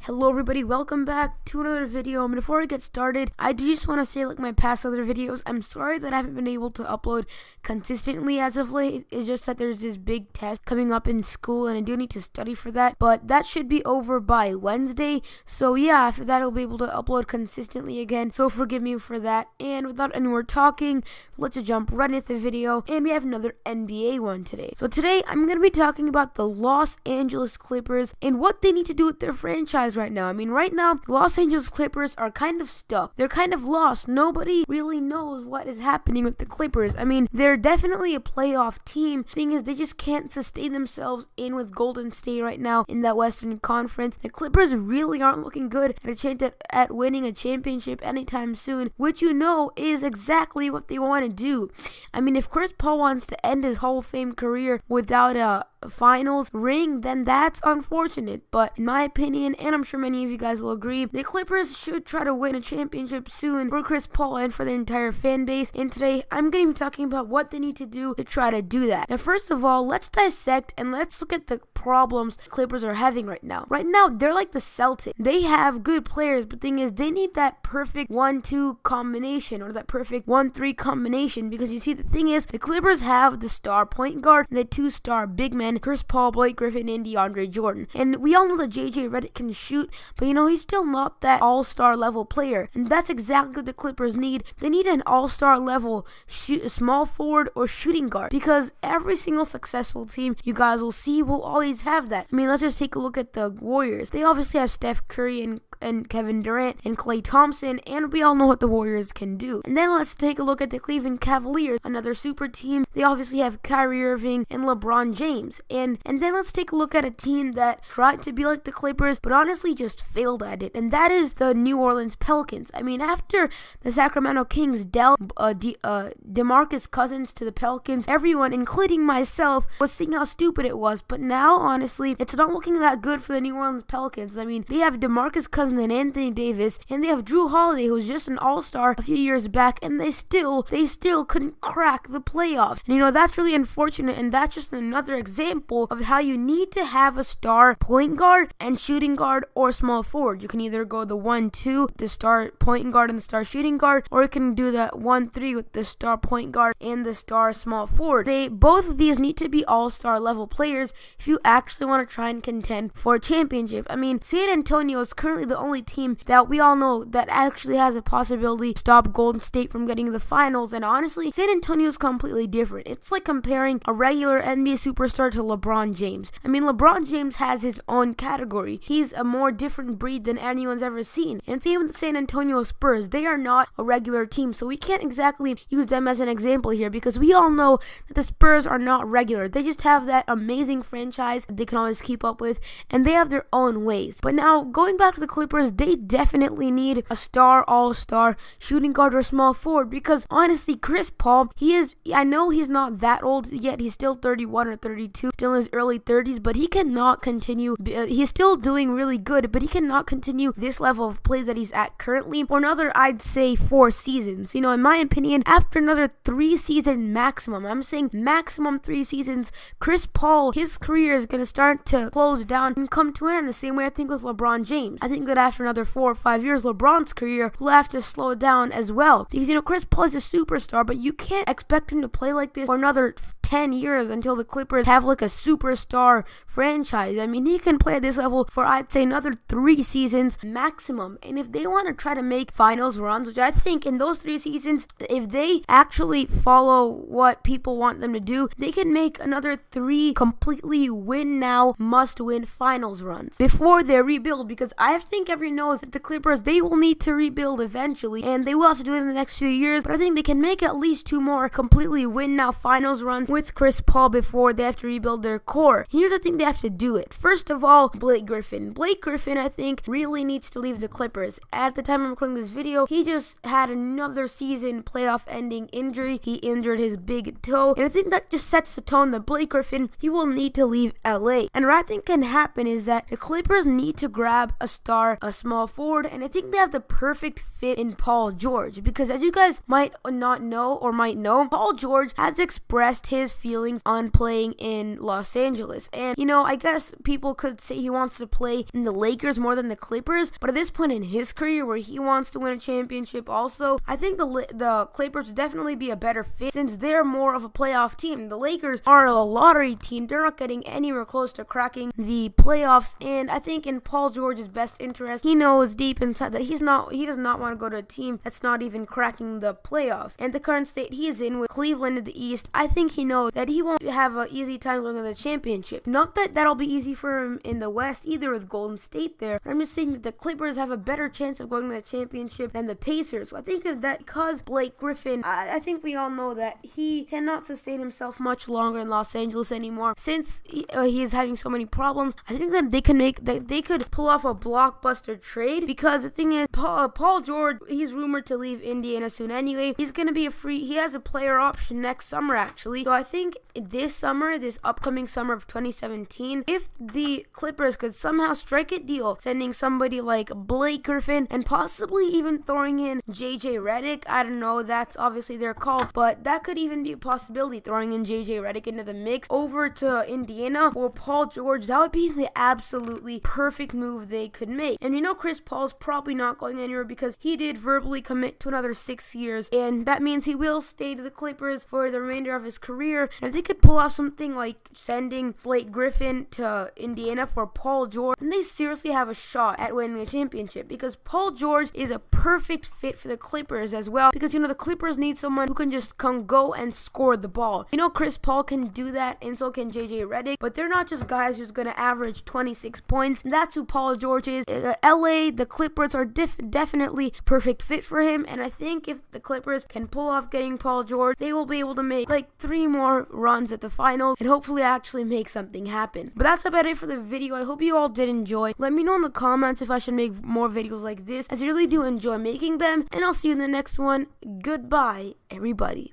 Hello everybody, welcome back to another video. And before I get started, I do just want to say, like my past other videos, I'm sorry that I haven't been able to upload consistently as of late. It's just that there's this big test coming up in school and I do need to study for that, but that should be over by Wednesday. So yeah, after that I'll be able to upload consistently again, so forgive me for that. And without any more talking, let's just jump right into the video. And we have another NBA one today. So today I'm going to be talking about the Los Angeles Clippers and what they need to do with their franchise right now. I mean, right now, the Los Angeles Clippers are kind of stuck. They're kind of lost. Nobody really knows what is happening with the Clippers. I mean, they're definitely a playoff team. Thing is, they just can't sustain themselves in with Golden State right now in that Western Conference. The Clippers really aren't looking good at a chance at winning a championship anytime soon, which you know is exactly what they want to do. I mean, if Chris Paul wants to end his Hall of Fame career without a finals ring, then that's unfortunate. But in my opinion, and I'm sure many of you guys will agree, the Clippers should try to win a championship soon for Chris Paul and for the entire fan base. And today I'm going to be talking about what they need to do to try to do that. Now, first of all, let's dissect and let's look at the problems the Clippers are having right now. Right now, they're like the Celtics. They have good players, but the thing is, they need that perfect 1-2 combination or that perfect 1-3 combination, because you see, the thing is, the Clippers have the star point guard and the two-star big men, Chris Paul, Blake Griffin, and DeAndre Jordan. And we all know that JJ Redick can shoot, but you know, he's still not that all-star level player. And that's exactly what the Clippers need. They need an all-star level small forward or shooting guard, because every single successful team you guys will see will always have that. I mean, let's just take a look at the Warriors. They obviously have Steph Curry and Kevin Durant and Klay Thompson, and we all know what the Warriors can do. And then let's take a look at the Cleveland Cavaliers, another super team. They obviously have Kyrie Irving and LeBron James. And then let's take a look at a team that tried to be like the Clippers, but honestly just failed at it, and that is the New Orleans Pelicans. I mean, after the Sacramento Kings dealt DeMarcus Cousins to the Pelicans, everyone, including myself, was seeing how stupid it was. But now, honestly, it's not looking that good for the New Orleans Pelicans. I mean, they have DeMarcus Cousins and Anthony Davis, and they have Drew Holiday, who was just an all-star a few years back, and they still couldn't crack the playoffs. And you know, that's really unfortunate, and that's just another example of how you need to have a star point guard and shooting guard or small forward. You can either go the 1-2, the star point guard and the star shooting guard, or you can do the 1-3 with the star point guard and the star small forward. Both of these need to be all-star level players if you actually want to try and contend for a championship. I mean, San Antonio is currently the only team that we all know that actually has a possibility to stop Golden State from getting the finals. And honestly, San Antonio is completely different. It's like comparing a regular NBA superstar to LeBron James. I mean, LeBron James has his own category. He's a more different breed than anyone's ever seen. And same with the San Antonio Spurs. They are not a regular team, so we can't exactly use them as an example here, because we all know that the Spurs are not regular. They just have that amazing franchise that they can always keep up with, and they have their own ways. But now, going back to the Clippers, they definitely need a star, all-star shooting guard or small forward, because honestly, Chris Paul, I know he's not that old yet. He's still 31 or 32, still in his early 30s, but he cannot continue. He's still doing really good, but he cannot continue this level of play that he's at currently for another, I'd say, 4 seasons. You know, in my opinion, after another 3 season maximum, I'm saying maximum 3 seasons, Chris Paul, his career is going to start to close down and come to an end, the same way I think with LeBron James. I think that after another 4 or 5 years, LeBron's career will have to slow down as well, because you know, Chris Paul is a superstar, but you can't expect him to play like this for another 10 years until the Clippers have like a superstar franchise. I mean, he can play at this level for, I'd say, another 3 seasons maximum. And if they want to try to make finals runs, which I think in those 3 seasons, if they actually follow what people want them to do, they can make another 3 completely win now, must win finals runs before they rebuild, because I think everyone knows that the Clippers, they will need to rebuild eventually, and they will have to do it in the next few years. But I think they can make at least 2 more completely win now finals runs with Chris Paul before they have to rebuild their core. Here's the thing they have to do it. First of all, Blake Griffin. Blake Griffin, I think, really needs to leave the Clippers. At the time I'm recording this video, he just had another season playoff ending injury. He injured his big toe, and I think that just sets the tone that Blake Griffin, he will need to leave LA. And what I think can happen is that the Clippers need to grab a star, a small forward, and I think they have the perfect fit in Paul George, because as you guys might not know or might know, Paul George has expressed his his feelings on playing in Los Angeles. And, you know, I guess people could say he wants to play in the Lakers more than the Clippers, but at this point in his career where he wants to win a championship also, I think the Clippers would definitely be a better fit since they're more of a playoff team. The Lakers are a lottery team. They're not getting anywhere close to cracking the playoffs, and I think in Paul George's best interest, he knows deep inside that he does not want to go to a team that's not even cracking the playoffs. And the current state he is in with Cleveland in the East, I think he knows that he won't have an easy time going to the championship. Not that that'll be easy for him in the West either with Golden State there. I'm just saying that the Clippers have a better chance of going to the championship than the Pacers. So I think of that because Blake Griffin, I think we all know that he cannot sustain himself much longer in Los Angeles anymore since he is having so many problems. I think that they could pull off a blockbuster trade because the thing is, Paul George, he's rumored to leave Indiana soon anyway. He's gonna be he has a player option next summer actually. So I think this upcoming summer of 2017, if the Clippers could somehow strike a deal, sending somebody like Blake Griffin and possibly even throwing in JJ Redick, I don't know, that's obviously their call, but that could even be a possibility, throwing in JJ Redick into the mix over to Indiana or Paul George. That would be the absolutely perfect move they could make. And you know Chris Paul's probably not going anywhere because he did verbally commit to another 6 years, and that means he will stay to the Clippers for the remainder of his career. And if they could pull off something like sending Blake Griffin to Indiana for Paul George, then they seriously have a shot at winning the championship because Paul George is a perfect fit for the Clippers as well, because you know the Clippers need someone who can just go and score the ball. You know Chris Paul can do that, and so can JJ Redick, but they're not just guys who's gonna average 26 points. That's who Paul George is. LA, the Clippers are definitely perfect fit for him, and I think if the Clippers can pull off getting Paul George, they will be able to make like 3 more runs at the finals and hopefully actually make something happen. But that's about it for the video. I hope you all did enjoy. Let me know in the comments if I should make more videos like this, as I really do enjoy making them, and I'll see you in the next one. Goodbye, everybody.